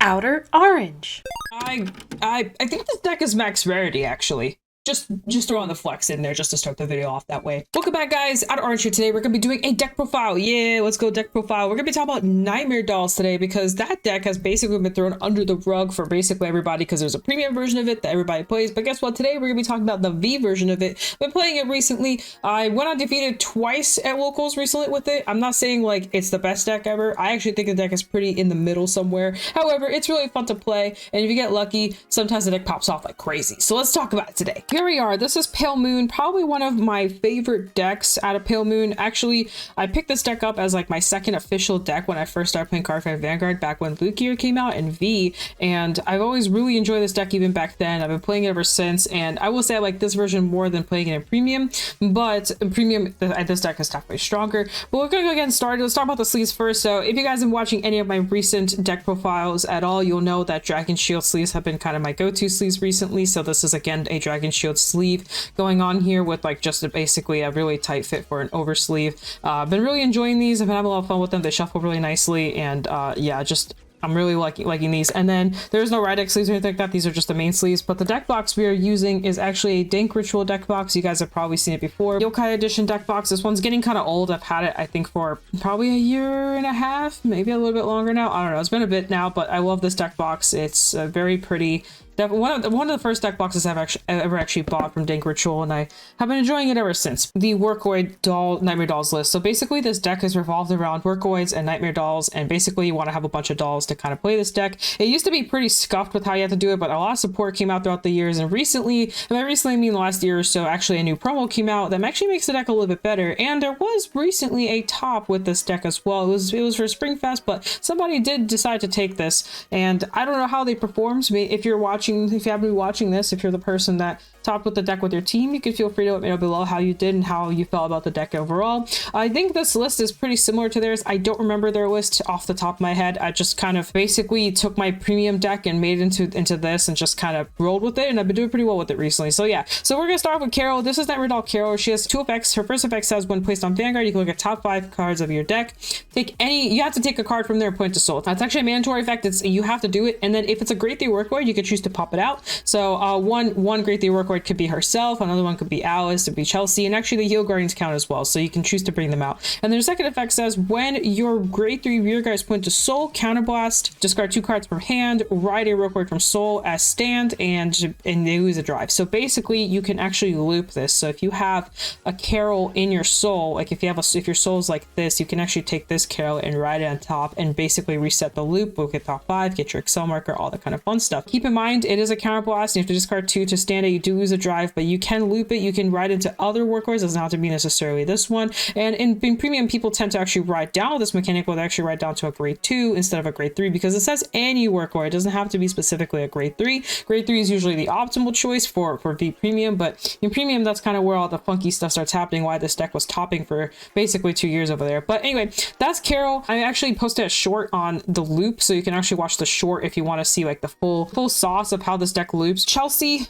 Outer Orange. I think this deck is max rarity, actually. Just throwing the flex in there just to start the video off that way. Welcome back, guys. OuterOrange here today. We're gonna be doing a deck profile. Yeah, let's go deck profile. We're gonna be talking about Nightmare Dolls today because that deck has basically been thrown under the rug for basically everybody because there's a premium version of it that everybody plays. But guess what? Today we're gonna be talking about the V version of it. I've been playing it recently. I went undefeated twice at locals recently with it. I'm not saying like it's the best deck ever. I actually think the deck is pretty in the middle somewhere. However, it's really fun to play, and if you get lucky, sometimes the deck pops off like crazy. So let's talk about it today. Here we are. This is Pale Moon, probably one of my favorite decks out of Pale Moon. Actually, I picked this deck up as like my second official deck when I first started playing Card Fight Vanguard back when Luke Gear came out in V, and I've always really enjoyed this deck even back then. I've been playing it ever since, and I will say I like this version more than playing it in Premium, but in Premium, this deck is definitely stronger. But we're gonna go get started. Let's talk about the sleeves first. So if you guys have been watching any of my recent deck profiles at all, you'll know that Dragon Shield sleeves have been kind of my go-to sleeves recently. So this is again a Dragon Shield sleeve going on here with like just basically a really tight fit for an oversleeve. I've been really enjoying these. I've been having a lot of fun with them. They shuffle really nicely, and yeah, just I'm really liking these. And then there's no Rydex sleeves or anything like that. These are just the main sleeves. But the deck box we are using is actually a Dank Ritual deck box. You guys have probably seen it before. Yokai Edition deck box. This one's getting kind of old. I've had it, I think, for probably a year and a half, maybe a little bit longer now. I don't know. It's been a bit now, but I love this deck box. It's very pretty. One of the first deck boxes I've ever actually bought from Dank Ritual, and I have been enjoying it ever since. The Workoid Nightmare Dolls list. So basically this deck is revolved around Workoids and Nightmare Dolls, and basically you want to have a bunch of dolls to kind of play this deck. It used to be pretty scuffed with how you have to do it, but a lot of support came out throughout the years, and recently, and by recently I mean the last year or so, actually a new promo came out that actually makes the deck a little bit better. And there was recently a top with this deck as well. It was for Springfest, but somebody did decide to take this, and I don't know how they performed. If you happen to be watching this, if you're the person that topped with the deck with your team, you can feel free to let me know below how you did and how you felt about the deck overall. I think this list is pretty similar to theirs. I don't remember their list off the top of my head. I just kind of basically took my premium deck and made it into this and just kind of rolled with it, and I've been doing pretty well with it recently. So yeah, so we're gonna start off with Carol. This is Nightmare Doll Carol. She has two effects. Her first effect says when placed on Vanguard, you can look at top 5 cards of your deck. You have to take a card from there and point to soul. That's actually a mandatory effect. You have to do it, and then if it's a Grade 3 Workoid, you can choose to pop it out. So one Grade 3 Workoid could be herself, another one could be Alice, it could be Chelsea, and actually the Heal Guardians count as well, so you can choose to bring them out. And then the second effect says when your Grade 3 rear guard is pointed to soul, counterblast, discard 2 cards from hand, ride a Workoid from soul as stand, and they lose a drive. So basically you can actually loop this. So if you have a Carol in your soul, like if your soul is like this, you can actually take this Carol and ride it on top and basically reset the loop, look at top 5, get your Excel marker, all that kind of fun stuff. Keep in mind it is a counterblast. You have to discard 2 to stand it. You do lose a drive, but you can loop it. You can ride into other Workoids. Doesn't have to be necessarily this one. And in Premium, people tend to actually ride down with this mechanic, where they actually ride down to a Grade 2 instead of a Grade 3, because it says any Workoid. It doesn't have to be specifically a Grade 3. Grade 3 is usually the optimal choice for V Premium, but in Premium, that's kind of where all the funky stuff starts happening, why this deck was topping for basically 2 years over there. But anyway, that's Carol. I actually posted a short on the loop, so you can actually watch the short if you want to see like the full sauce of how this deck loops. Chelsea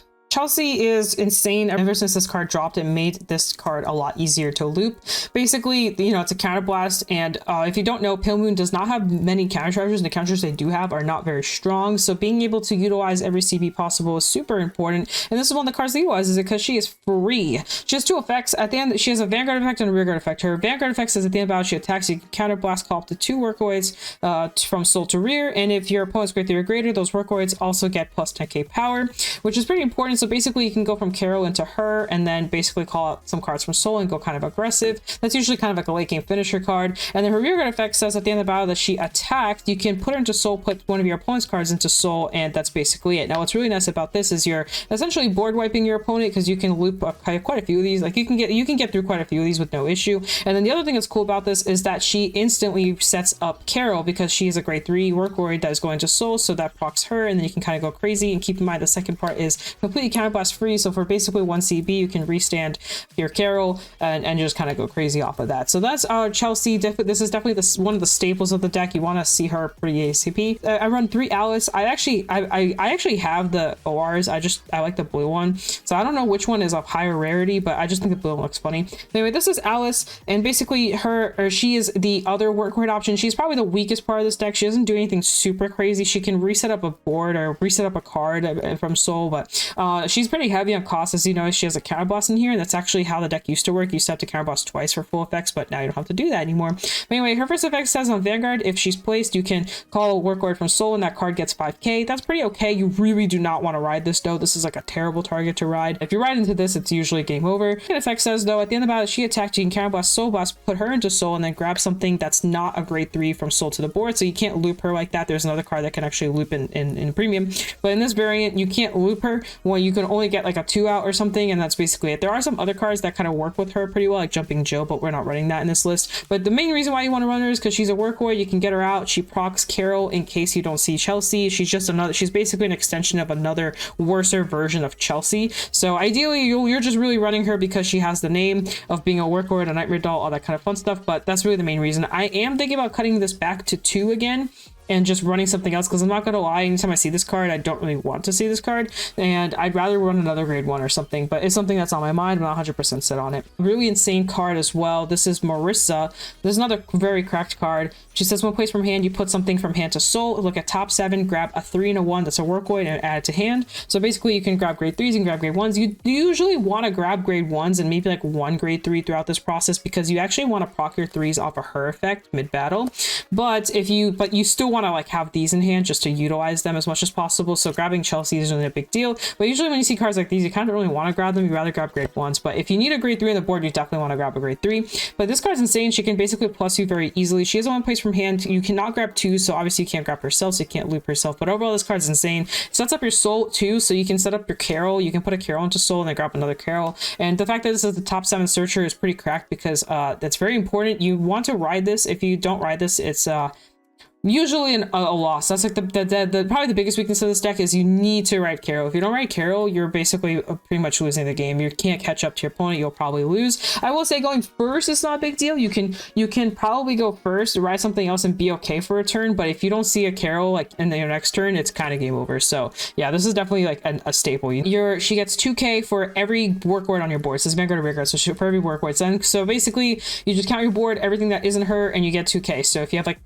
is insane. Ever since this card dropped, it made this card a lot easier to loop. Basically, you know, it's a counterblast, and if you don't know, Pale Moon does not have many counter treasures, and the counters they do have are not very strong. So being able to utilize every CB possible is super important. And this is one of the cards that utilizes it because she is free. She has 2 effects. At the end, she has a Vanguard effect and a Rearguard effect. Her Vanguard effect says at the end of battle, she attacks, you can counterblast, call up to 2 Workoids from soul to rear. And if your opponent's Grade 3 or greater, those Workoids also get plus 10k power, which is pretty important. So basically you can go from Carol into her and then basically call out some cards from soul and go kind of aggressive. That's usually kind of like a late game finisher card. And then her rear guard effect says at the end of the battle that she attacked, you can put her into soul, put one of your opponent's cards into soul, and that's basically it. Now what's really nice about this is you're essentially board wiping your opponent, because you can loop quite a few of these. Like you can get through quite a few of these with no issue. And then the other thing that's cool about this is that she instantly sets up Carol, because she is a Grade 3 Workoid that is going to soul, so that procs her, and then you can kind of go crazy. And keep in mind the second part is completely be counterblast free, so for basically 1 CB, you can restand your Carol and just kind of go crazy off of that. So that's Chelsea. This is definitely one of the staples of the deck. You want to see her pretty ASAP. I run 3 Alice. I actually have the ORs. I like the blue one, so I don't know which one is of higher rarity, but I just think the blue one looks funny. Anyway, this is Alice, and basically she is the other workhorse option. She's probably the weakest part of this deck. She doesn't do anything super crazy. She can reset up a board or reset up a card from Soul, but she's pretty heavy on cost. As you know, she has a counterblast in here, and that's actually how the deck used to work. You used to have to counterblast twice for full effects, but now you don't have to do that anymore. But anyway, her first effect says on Vanguard, if she's placed, you can call a workhorse from Soul, and that card gets 5k. That's pretty okay. You really do not want to ride this though. This is like a terrible target to ride. If you ride into this, it's usually game over. The effect says though, at the end of the battle, she attacked, you can counterblast Soul Blast, put her into Soul, and then grab something that's not a grade 3 from Soul to the board. So you can't loop her like that. There's another card that can actually loop in premium, but in this variant, you can't loop her. Well, you can only get like a 2 out or something, and that's basically it. There are some other cards that kind of work with her pretty well, like Jumping Jill, but we're not running that in this list. But the main reason why you want to run her is because she's a workhorse. You can get her out. She procs Carol in case you don't see Chelsea. She's basically an extension of another worser version of Chelsea. So ideally, you're just really running her because she has the name of being a workhorse, a nightmare doll, all that kind of fun stuff. But that's really the main reason. I am thinking about cutting this back to 2 again and just running something else, because I'm not gonna lie, anytime I see this card, I don't really want to see this card, and I'd rather run another grade 1 or something, but it's something that's on my mind. I'm not 100% set on it. Really insane card as well. This is Marissa. This is another very cracked card. She says when placed from hand, you put something from hand to Soul, look at top 7, grab a 3 and a 1 that's a workhorse, and add it to hand. So basically you can grab grade 3s and grab grade 1s. You usually want to grab grade 1s and maybe like 1 grade 3 throughout this process, because you actually want to proc your 3s off of her effect mid battle. But you still want to like have these in hand just to utilize them as much as possible. So grabbing Chelsea isn't really a big deal, but usually when you see cards like these, you kind of don't really want to grab them. You rather grab grade 1s, but if you need a grade 3 on the board, you definitely want to grab a grade 3. But this card's insane. She can basically plus you very easily. She has a 1 place from hand. You cannot grab 2, so obviously you can't grab herself, so you can't loop herself, but overall this card's insane. It sets up your Soul too, so you can set up your Carol. You can put a Carol into Soul and then grab another Carol. And the fact that this is the top 7 searcher is pretty cracked, because that's very important. You want to ride this. If you don't ride this, it's usually a loss. That's like the probably the biggest weakness of this deck is you need to ride Carol. If you don't ride Carol, you're basically pretty much losing the game. You can't catch up to your opponent. You'll probably lose. I will say going first is not a big deal. You can probably go first, ride something else, and be okay for a turn. But if you don't see a Carol like in your next turn, it's kind of game over. So yeah, this is definitely like a staple. She gets 2k for every workhorse on your board. It says Vanguard or Vanguard, so for every workhorse. And so basically you just count your board, everything that isn't her, and you get 2k. So if you have like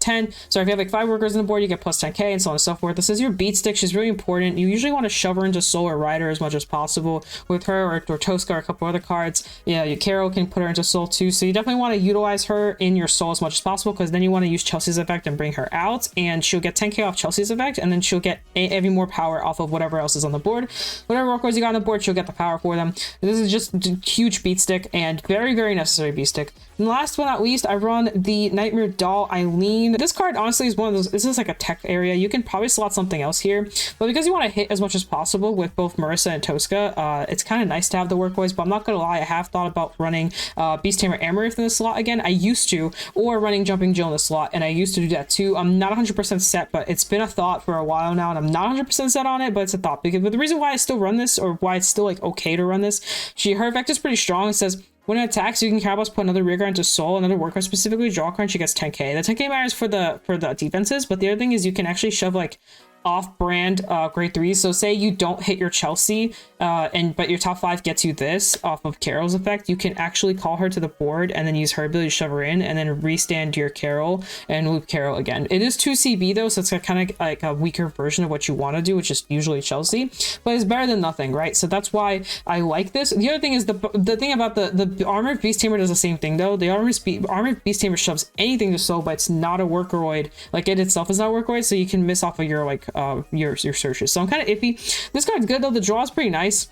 5 workers on the board, you get plus 10k, and so on and so forth. This is your beat stick. She's really important. You usually want to shove her into Soul or ride her as much as possible with her, or Tosca, or a couple other cards. Yeah, your Carol can put her into Soul too, so you definitely want to utilize her in your Soul as much as possible, because then you want to use Chelsea's effect and bring her out, and she'll get 10k off Chelsea's effect, and then she'll get every more power off of whatever else is on the board. Whatever workers you got on the board, she'll get the power for them. This is just a huge beat stick, and very, very necessary beat stick. And last but not least, I run the Nightmare Doll Eileen. This card honestly is one of those, this is like a tech area. You can probably slot something else here, but because you want to hit as much as possible with both Marissa and Tosca, it's kind of nice to have the workhorse. But I'm not gonna lie, I have thought about running Beast Tamer Amarith in the slot again. I used to, or running Jumping Jill in the slot, and I used to do that too. I'm not 100% set, but it's been a thought for a while now, and I'm not 100% set on it, but it's a thought. But the reason why I still run this, or why it's still like okay to run this, her effect is pretty strong. It says when it attacks, you can counterblast, put another rear guard into Soul, another workhorse, specifically draw a card, and she gets 10k. The 10k matters for the defenses, but the other thing is you can actually shove like off-brand grade 3s. So say you don't hit your Chelsea, but your top 5 gets you this off of Carol's effect, you can actually call her to the board and then use her ability to shove her in, and then restand your Carol and loop Carol again. It is 2 CB though, so it's kind of like a weaker version of what you want to do, which is usually Chelsea, but it's better than nothing, right? So that's why I like this. The other thing is the thing about the Armored Beast Tamer does the same thing though. The Armored Beast Tamer shoves anything to Soul, but it's not a workoroid. Like it itself is not a workoroid, so you can miss off of your like your searches. So I'm kind of iffy. This card's good though. The draw is pretty nice.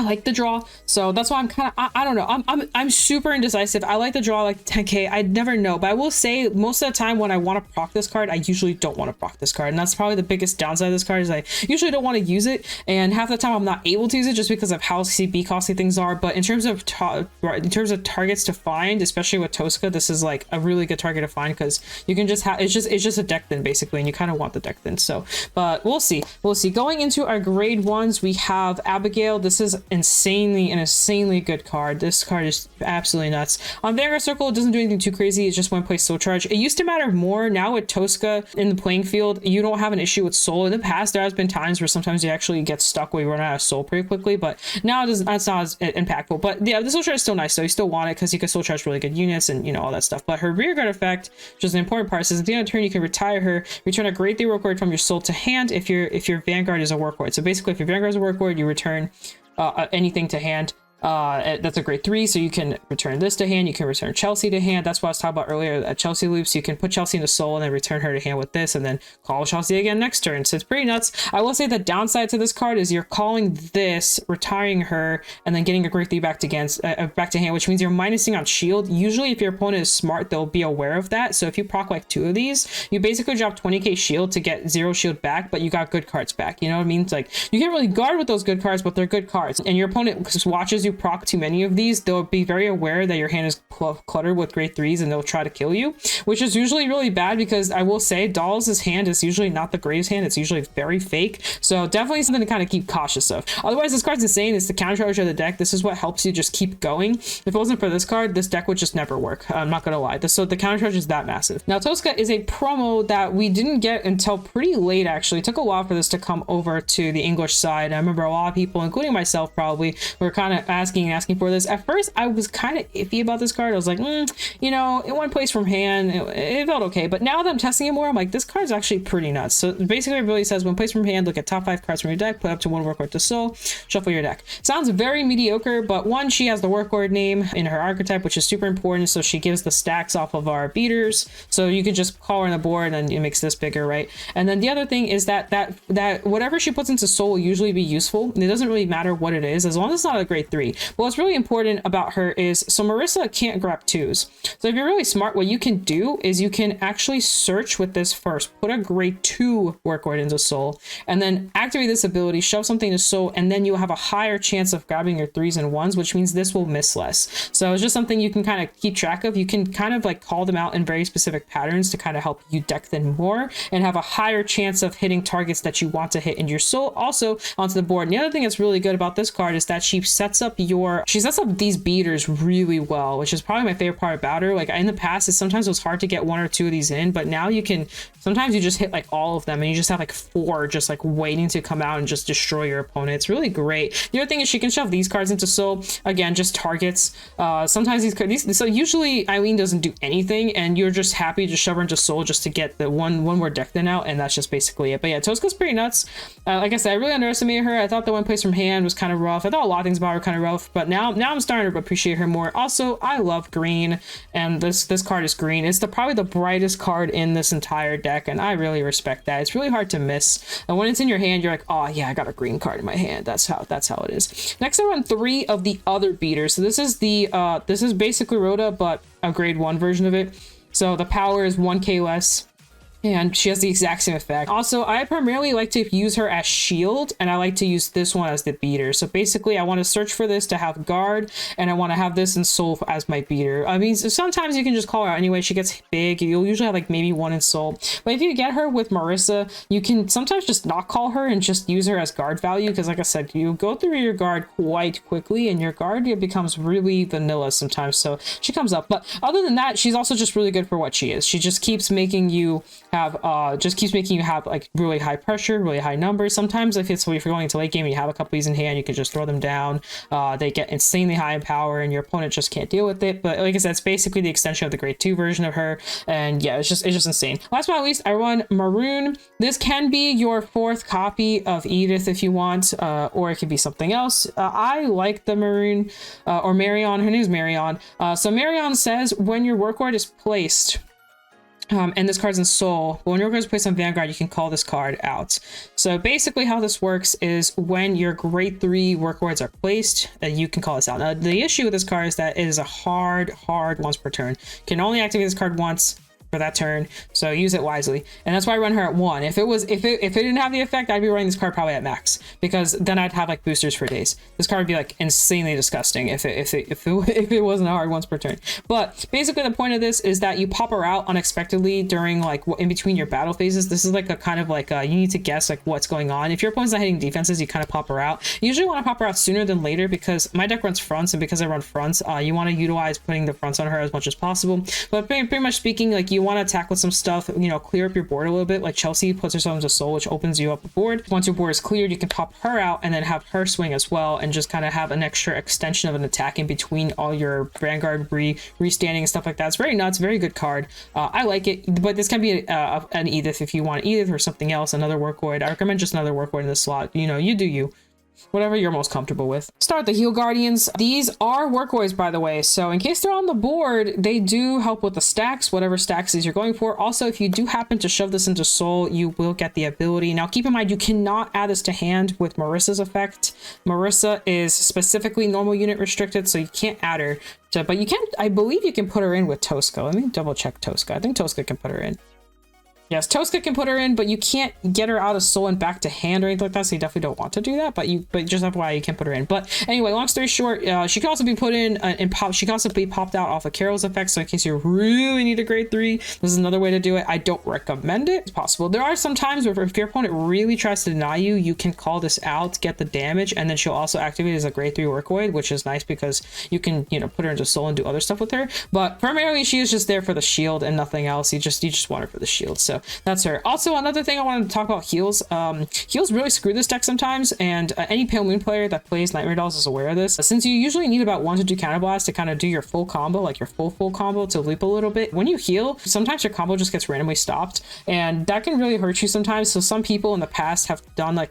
I like the draw, so that's why I'm kind of, I don't know, I'm super indecisive. I like the draw, like 10k. I never know, but I will say most of the time when I want to proc this card, I usually don't want to proc this card, and that's probably the biggest downside of this card is I usually don't want to use it, and half the time I'm not able to use it just because of how CB costly things are. But in terms of targets to find, especially with Tosca, this is like a really good target to find because you can just have it's just a deck thin basically, and you kind of want the deck thin. So, but we'll see. Going into our grade ones, we have Abigail. This is an insanely good card. This card is absolutely nuts. On Vanguard Circle, it doesn't do anything too crazy. It's just one place soul charge. It used to matter more. Now with Tosca in the playing field, you don't have an issue with soul. In the past, there has been times where sometimes you actually get stuck where you run out of soul pretty quickly, but now that's not as impactful. But yeah, the soul charge is still nice, so you still want it because you can soul charge really good units and you know all that stuff. But her rear guard effect, which is an important part, says at the end of the turn you can retire her, return a grade 3 work word from your soul to hand if your Vanguard is a work word. So basically, if your Vanguard is a work word, you return anything to hand. That's a grade 3, so you can return this to hand, you can return Chelsea to hand. That's what I was talking about earlier at Chelsea loops. You can put Chelsea into soul and then return her to hand with this, and then call Chelsea again next turn. So it's pretty nuts. I will say the downside to this card is you're calling this, retiring her, and then getting a grade 3 back to hand, which means you're minusing on shield. Usually if your opponent is smart, they'll be aware of that. So if you proc like 2 of these, you basically drop 20k shield to get 0 shield back, but you got good cards back. You know what I mean? It's like you can't really guard with those good cards, but they're good cards, and your opponent just watches you proc too many of these, they'll be very aware that your hand is cluttered with grade 3s and they'll try to kill you, which is usually really bad because I will say Dolls' hand is usually not the greatest hand. It's usually very fake, so definitely something to kind of keep cautious of. Otherwise, this card's insane. It's the countercharge of the deck. This is what helps you just keep going. If it wasn't for this card, this deck would just never work. I'm not gonna lie. So the countercharge is that massive. Now Tosca is a promo that we didn't get until pretty late actually. It took a while for this to come over to the English side. I remember a lot of people, including myself probably, were kind of asking for this. At first I was kind of iffy about this card. I was like, you know, it went place from hand, it felt okay, but now that I'm testing it more, I'm like, this card's actually pretty nuts. So basically it really says when placed from hand, look at top 5 cards from your deck, put up to 1 work word to soul, shuffle your deck. Sounds very mediocre, but one, she has the work word name in her archetype, which is super important, so she gives the stacks off of our beaters, so you can just call her on the board and it makes this bigger, right? And then the other thing is that whatever she puts into soul will usually be useful, and it doesn't really matter what it is as long as it's not a grade 3. But what's really important about her is, so Marissa can't grab 2s. So if you're really smart, what you can do is you can actually search with this first, put a grade 2 work word into soul, and then activate this ability, shove something to soul, and then you'll have a higher chance of grabbing your 3s and 1s, which means this will miss less. So it's just something you can kind of keep track of. You can kind of like call them out in very specific patterns to kind of help you deck them more and have a higher chance of hitting targets that you want to hit in your soul also onto the board. And the other thing that's really good about this card is that she sets up these beaters really well, which is probably my favorite part about her. Like in the past, sometimes it was hard to get 1 or 2 of these in, but now you can, sometimes you just hit like all of them and you just have like 4 just like waiting to come out and just destroy your opponent. It's really great. The other thing is she can shove these cards into soul, again, just targets. Sometimes so usually Eileen doesn't do anything and you're just happy to shove her into soul just to get the one more deck then out, and that's just basically it. But yeah, Tosca's pretty nuts. Like I said, I really underestimated her. I thought the one place from hand was kind of rough. I thought a lot of things about her kind of rough, but now I'm starting to appreciate her more. Also, I love green, and this card is green. It's probably the brightest card in this entire deck, and I really respect that. It's really hard to miss, and when it's in your hand, you're like, oh yeah, I got a green card in my hand. That's how it is. Next, I run 3 of the other beaters. So this is basically Rhoda, but a grade 1 version of it. So the power is 1k less, and she has the exact same effect. Also, I primarily like to use her as shield, and I like to use this one as the beater. So basically, I want to search for this to have guard, and I want to have this in soul as my beater. I mean, sometimes you can just call her out anyway. She gets big. You'll usually have like maybe 1 in soul. But if you get her with Marissa, you can sometimes just not call her and just use her as guard value, because like I said, you go through your guard quite quickly, and your guard becomes really vanilla sometimes. So she comes up. But other than that, she's also just really good for what she is. She just keeps making you have like really high pressure, really high numbers. Sometimes if you're going into late game and you have a couple of these in hand, you can just throw them down. They get insanely high in power and your opponent just can't deal with it. But like I said, it's basically the extension of the grade 2 version of her, and yeah, it's just insane. Last but not least, I run Maroon. This can be your 4th copy of Edith if you want, or it could be something else. I like the Maroon, or Marion. Her name is Marion. So Marion says when your work word is placed, And this card's in Soul. But when your card is placed on Vanguard, you can call this card out. So basically how this works is when your grade 3 work wards are placed, you can call this out. Now, the issue with this card is that it is a hard once per turn. You can only activate this card once for that turn, so use it wisely. And that's why I run her at 1. If it didn't have the effect, I'd be running this card probably at max, because then I'd have like boosters for days. This card would be like insanely disgusting if it wasn't a hard once per turn. But basically the point of this is that you pop her out unexpectedly during like in between your battle phases. This is like a kind of like you need to guess like what's going on. If your opponent's not hitting defenses, you kind of pop her out. You usually want to pop her out sooner than later, because my deck runs fronts, and because I run fronts, you want to utilize putting the fronts on her as much as possible. But pretty much speaking, like you want to attack with some stuff, you know, clear up your board a little bit. Like Chelsea puts herself into Soul, which opens you up the board. Once your board is cleared, you can pop her out and then have her swing as well, and just kind of have an extra extension of an attack in between all your Vanguard restanding and stuff like that. It's very nuts, very good card. I like it, but this can be an Edith if you want Edith or something else, another Workwood. I recommend just another Workwood in the slot. You know, you do you. Whatever you're most comfortable with. Start the Heal Guardians. These are Workboys, by the way, so in case they're on the board, they do help with the stacks, whatever stacks is you're going for. Also, if you do happen to shove this into Soul, you will get the ability. Now, keep in mind, you cannot add this to hand with Marissa's effect. Marissa is specifically normal unit restricted, so you can't add her to, but you can, I believe you can put her in with Tosca. Let me double check Tosca. I think Tosca can put her in. Yes, Tosca can put her in, but you can't get her out of Soul and back to hand or anything like that, so you definitely don't want to do that, but just FYI, you can put her in. But anyway, long story short, she can also be put in and she can also be popped out off of Carol's effect, so in case you really need a grade 3, this is another way to do it. I don't recommend it. It's possible. There are some times where if your opponent really tries to deny you, you can call this out, get the damage, and then she'll also activate as a grade 3 Workwood, which is nice because you can, you know, put her into Soul and do other stuff with her. But primarily, she is just there for the shield and nothing else. You just want her for the shield, so that's her. Also, another thing I wanted to talk about heals. Heals really screw this deck sometimes, and any Pale Moon player that plays Nightmare Dolls is aware of this. Since you usually need about 1 to 2 counterblasts to kind of do your full combo, like your full combo to loop a little bit. When you heal, sometimes your combo just gets randomly stopped, and that can really hurt you sometimes. So some people in the past have done like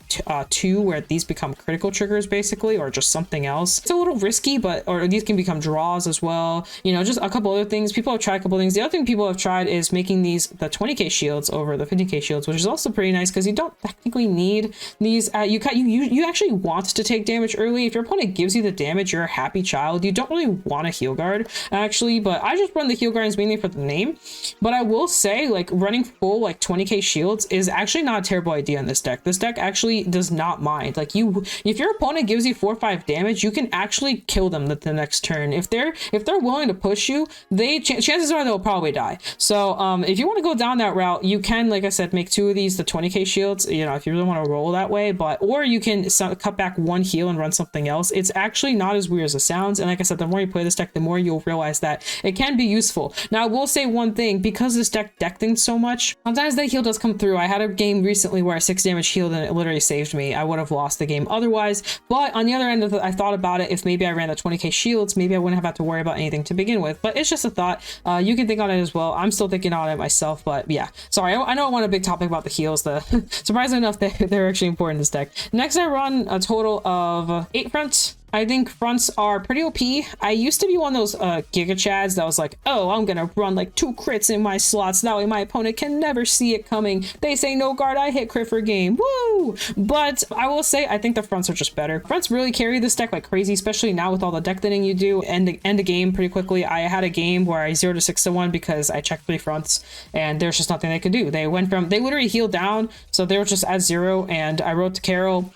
2 where these become critical triggers basically, or just something else. It's a little risky, but or these can become draws as well. You know, just a couple other things. People have tried a couple things. The other thing people have tried is making these the 20k shields over the 50k shields, which is also pretty nice because you don't technically need these. You actually want to take damage early. If your opponent gives you the damage, you're a happy child. You don't really want a heal guard actually, but I just run the heal guards mainly for the name. But I will say, like, running full like 20k shields is actually not a terrible idea in this deck. This deck actually does not mind. Like, if your opponent gives you 4 or 5 damage, you can actually kill them the next turn. If they're willing to push you, chances are they'll probably die. So if you want to go down that route, you can, like I said, make 2 of these the 20k shields, you know, if you really want to roll that way. But or you can cut back 1 heal and run something else. It's actually not as weird as it sounds, and like I said, the more you play this deck, the more you'll realize that it can be useful. Now I will say one thing, because this deck things so much, sometimes the heal does come through. I had a game recently where a 6 damage healed and it literally saved me. I would have lost the game otherwise. But on the other end of it, I thought about it, if maybe I ran the 20k shields, maybe I wouldn't have had to worry about anything to begin with. But it's just a thought. You can think on it as well. I'm still thinking on it myself, but yeah, sorry, I know I want a big topic about the heals. Surprisingly enough, they're actually important in this deck. Next, I run a total of 8 fronts. I think fronts are pretty OP. I used to be one of those Giga Chads that was like, oh, I'm gonna run like 2 crits in my slots. That way my opponent can never see it coming. They say no guard, I hit crit for game. Woo! But I will say, I think the fronts are just better. Fronts really carry this deck like crazy, especially now with all the deck thinning you do. End a game pretty quickly. I had a game where I 0 to 6 to 1 because I checked 3 fronts and there's just nothing they could do. They literally healed down, so they were just at 0, and I wrote to Carol,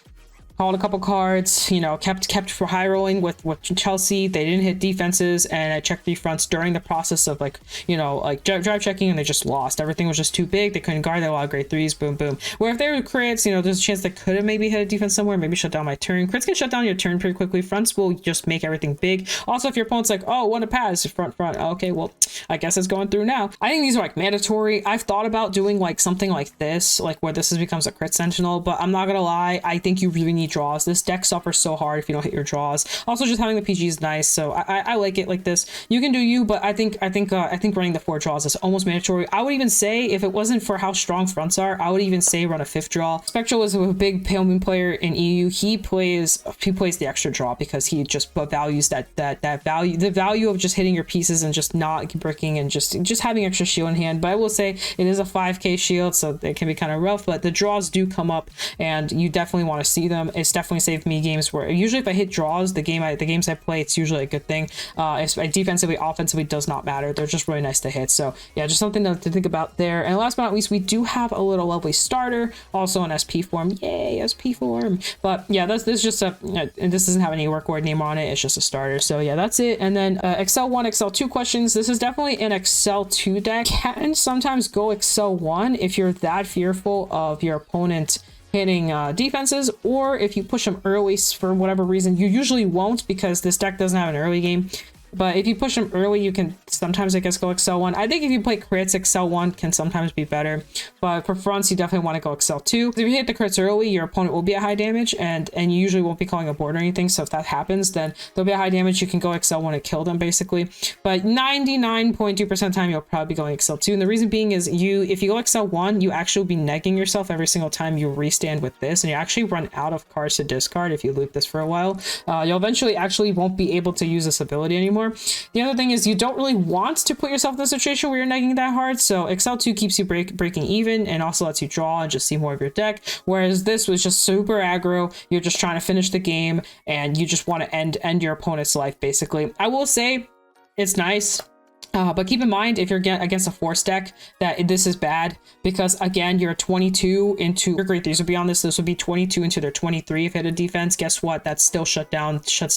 called a couple cards, you know, kept for high rolling with Chelsea. They didn't hit defenses, and I checked 3 fronts during the process of, like, you know, like drive checking, and they just lost. Everything was just too big. They couldn't guard. They had a lot of grade 3s. Boom, boom. Where if they were crits, you know, there's a chance they could have maybe hit a defense somewhere, maybe shut down my turn. Crits can shut down your turn pretty quickly. Fronts will just make everything big. Also, if your opponent's like, oh, want to pass front. Okay, well, I guess it's going through now. I think these are like mandatory. I've thought about doing like something like this, like where this becomes a crit sentinel, but I'm not gonna lie, I think you really need need draws. This deck suffers so hard if you don't hit your draws. Also, just having the PG is nice, so I like it like this. You can do you, but I think running the 4 draws is almost mandatory. I would even say, if it wasn't for how strong fronts are, I would even say run a 5th draw. Spectral is a big Pale Moon player in EU. He plays the extra draw because he just values that value, the value of just hitting your pieces and just not bricking and just having extra shield in hand. But I will say it is a 5k shield, so it can be kind of rough, but the draws do come up and you definitely want to see them. It's definitely saved me games where usually if I hit draws, the games I play, it's usually a good thing. Defensively, offensively, does not matter. They're just really nice to hit. So yeah, just something to think about there. And last but not least, we do have a little lovely starter, also in SP form. Yay, SP form. But yeah, this is just this doesn't have any work word name on it. It's just a starter. So yeah, that's it. And then Excel 1, Excel 2 questions. This is definitely an Excel 2 deck. Can sometimes go Excel 1 if you're that fearful of your opponent hitting defenses, or if you push them early for whatever reason. You usually won't because this deck doesn't have an early game. But if you push them early, you can sometimes, I guess, go Excel 1. I think if you play crits, Excel 1 can sometimes be better. But for fronts, you definitely want to go Excel 2. If you hit the crits early, your opponent will be at high damage, and you usually won't be calling a board or anything. So if that happens, then they'll be at high damage. You can go Excel 1 and kill them, basically. But 99.2% of the time, you'll probably be going Excel 2. And the reason being is if you go Excel 1, you actually will be negging yourself every single time you restand with this. And you actually run out of cards to discard if you loop this for a while. You'll eventually actually won't be able to use this ability anymore. The other thing is you don't really want to put yourself in a situation where you're negging that hard. So Excel 2 keeps you breaking even and also lets you draw and just see more of your deck. Whereas this was just super aggro. You're just trying to finish the game and you just want to end your opponent's life, basically. I will say it's nice. But keep in mind, if you're against a force deck, that this is bad because, again, you're 22 into your great threes would be on this. This would be 22 into their 23 if you had a defense. Guess what? That's still shuts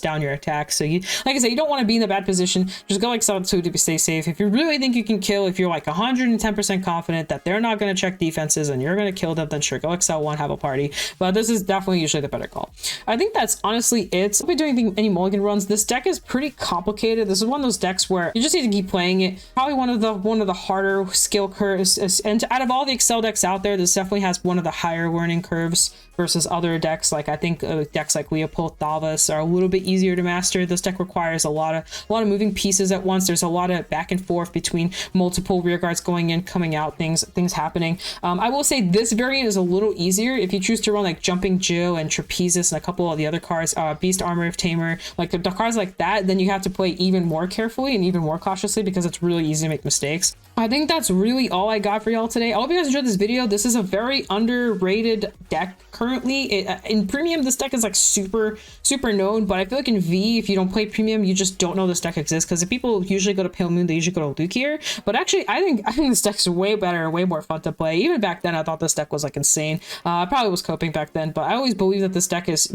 down your attack. So you, like I said, you don't want to be in a bad position. Just go Excel 2 to stay safe. If you really think you can kill, if you're like 110% confident that they're not going to check defenses and you're going to kill them, then sure, go Excel 1, have a party. But this is definitely usually the better call. I think that's honestly it. If we're doing any mulligan runs, this deck is pretty complicated. This is one of those decks where you just need to keep playing it. Probably one of the harder skill curves, and out of all the Excel decks out there, this definitely has one of the higher learning curves versus other decks. Like I think decks like Leopold Thavas are a little bit easier to master. This deck requires a lot of moving pieces at once. There's a lot of back and forth between multiple rear guards going in, coming out, things happening. I will say this variant is a little easier if you choose to run like Jumping Jill and Trapezis and a couple of the other cards, Beast Armor of Tamer, like the cards like that. Then you have to play even more carefully and even more cautiously because it's really easy to make mistakes. I think that's really all I got for y'all today. I hope you guys enjoyed this video. This is a very underrated deck currently. In premium, this deck is like super known, but I feel like in V, if you don't play premium, you just don't know this deck exists, because if people usually go to Pale Moon, they usually go to Luke here. But actually, I think this deck's way better, way more fun to play. Even back then, I thought this deck was like insane. I probably was coping back then, but I always believe that this deck is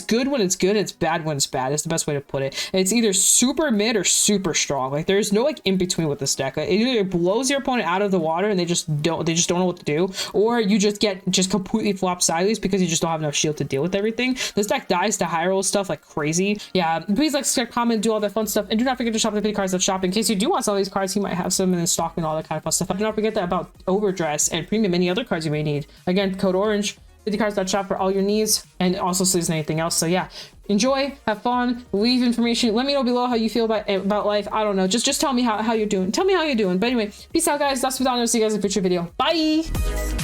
good when it's good, it's bad when it's bad. It's the best way to put it. It's either super mid or super strong. Like there's no like in between with this deck. It either blows your opponent out of the water and they just don't know what to do, or you just get completely flop sideways because you just don't have enough shield to deal with everything. This deck dies to high roll stuff like crazy. Yeah, please like, subscribe, comment, do all that fun stuff, and do not forget to shop the video cards at shop in case you do want some of these cards. You might have some in the stock and all that kind of fun stuff. Do not forget that about Overdress and Premium, any other cards you may need. Again, code Orange, 50 cards.shop for all your needs, and also so there's anything else. So yeah, enjoy, have fun, leave information, let me know below how you feel about life. I don't know, just tell me how you're doing. Tell me how you're doing. But anyway, peace out guys, that's what I'll see you guys in a future video. Bye.